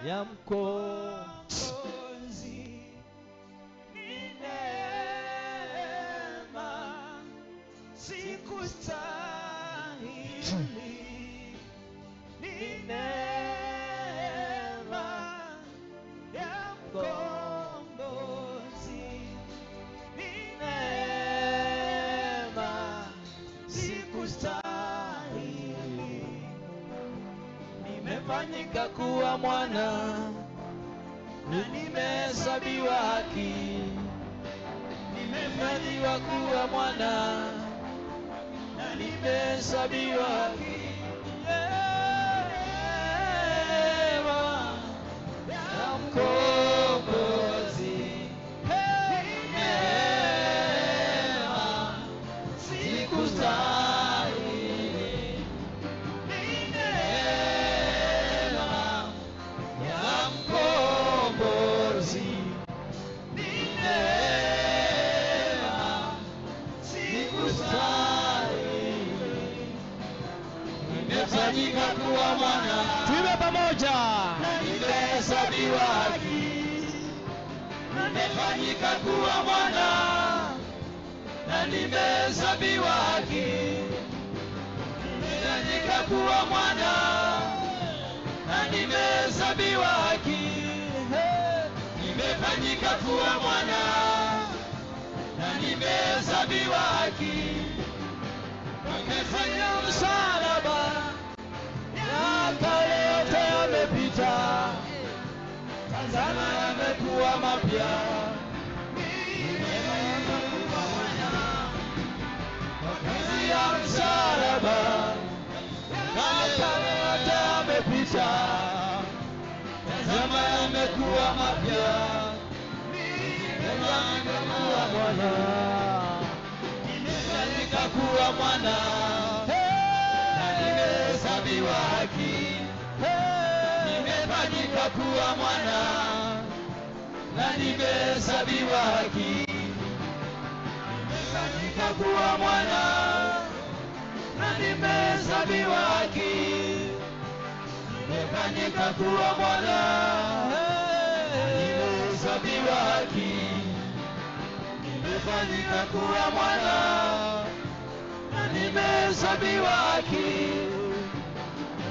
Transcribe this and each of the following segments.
ya mkombozi. Ni neema, sikustahili. Ni neema ya mkombozi. Ni neema, sikustahili. Nimefanyika kuwa mwana na nimehesabiwa haki. Nimefanyika kuwa mwana na nimehesabiwa haki. Neema ya mkombozi. Neema, sikustahili. Ni neema ya mkombozi. Ni neema, sikustahili. Nimefanyika kuwa mwana, tuimbe pamoja, na nimehesabiwa haki. Nimefanyika kuwa mwana na nimehesabiwa haki. Nimefanyika kuwa mwana na nimehesabiwa haki. Nimefanyika kuwa mwana na nimehesabiwa haki. Nimefanya msalaba, ya kale yote yamepita, tazama yamekuwa mapya. Nimefanyika kuwa mwana kwa kazi ya msalaba, ya kale yote yamepita, tazama yamekuwa mapya. Nimefanyika kuwa mwana, nimefanyika kuwa mwana na nimehesabiwa haki. Nimefanyika kuwa mwana na nimehesabiwa haki. Nimefanyika kuwa mwana na nimehesabiwa haki. Nimefanyika kuwa mwana na nimehesabiwa haki. Nimefanyika kuwa mwana na nimehesabiwa haki.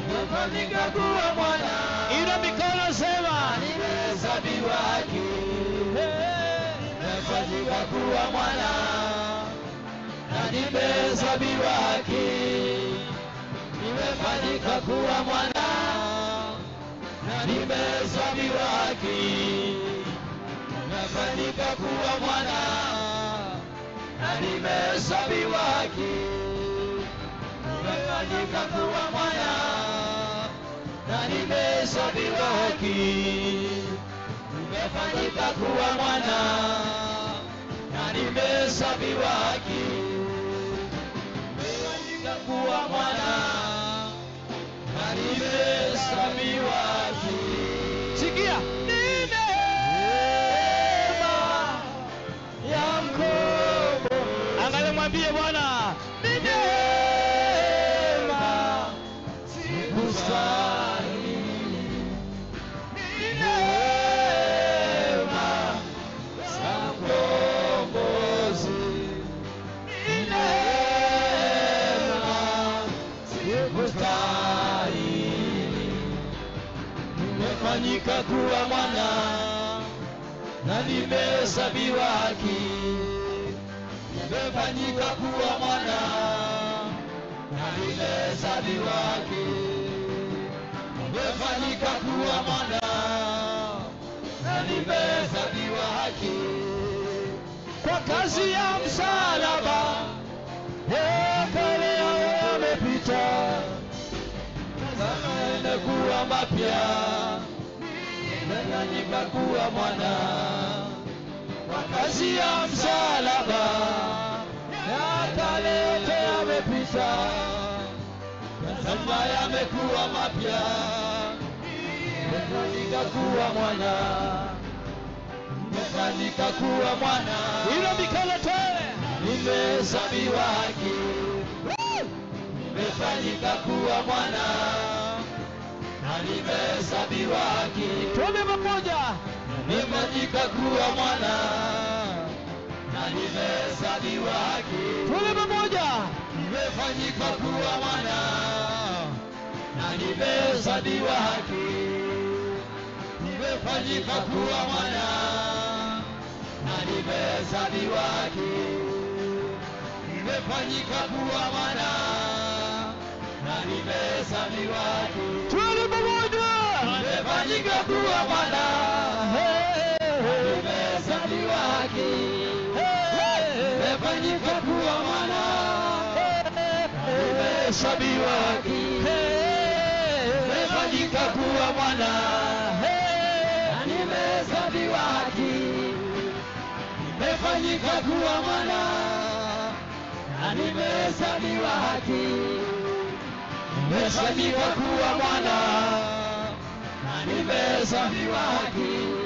Nimefanyika kuwa mwana. Ina mikono sema, nimehesabiwa haki. Nimefanyika kuwa mwana na nimehesabiwa haki. Nimefanyika kuwa mwana na nimehesabiwa haki. Nimefanyika kuwa mwana na nimehesabiwa haki. Nimefanyika kuwa mwana na nimehesabiwa haki. Nimefanyika kuwa mwana na nimehesabiwa haki. Nimefanyika kuwa mwana na nimehesabiwa haki. Sikia, ni neema ya mkombozi. Angalia mwambie Bwana, ni neema, sikustahili. Ni neema za mkombozi. Ni neema, sikustahili. Nimefanyika kuwa mwana na nimehesabiwa haki. Nimefanyika kuwa mwana na nimehesabiwa haki. Nimefanyika kuwa mwana na nimehesabiwa haki. Kwa kazi ya msalaba, ya kale yamepita, tazama yamekuwa mapya. Nimefanyika kuwa mwana kwa kazi ya msalaba, ya kale yote yamepita, tazama yamekuwa mapya. Nimefanyika kuwa mwana, nimefanyika kuwa mwana. Ilo mikono tele, nimehesabiwa haki. Nimefanyika kuwa mwana na nimehesabiwa nimehesabiwa haki. Tuombe pamoja. Nimefanyika kuwa mwana na nimehesabiwa haki. Tuombe pamoja. Nimefanyika kuwa mwana na nimehesabiwa haki. Nimefanyika kuwa mwana na nimehesabiwa haki. Nimefanyika kuwa mwana na nimehesabiwa haki. Tuombe pamoja. Nimefanyika kuwa mwana na nimehesabiwa haki. Nimefanyika kuwa mwana na nimehesabiwa haki. Nimefanyika kuwa mwana na nimehesabiwa haki. Nimefanyika kuwa mwana na nimehesabiwa haki. Nimefanyika kuwa mwana na nimehesabiwa haki.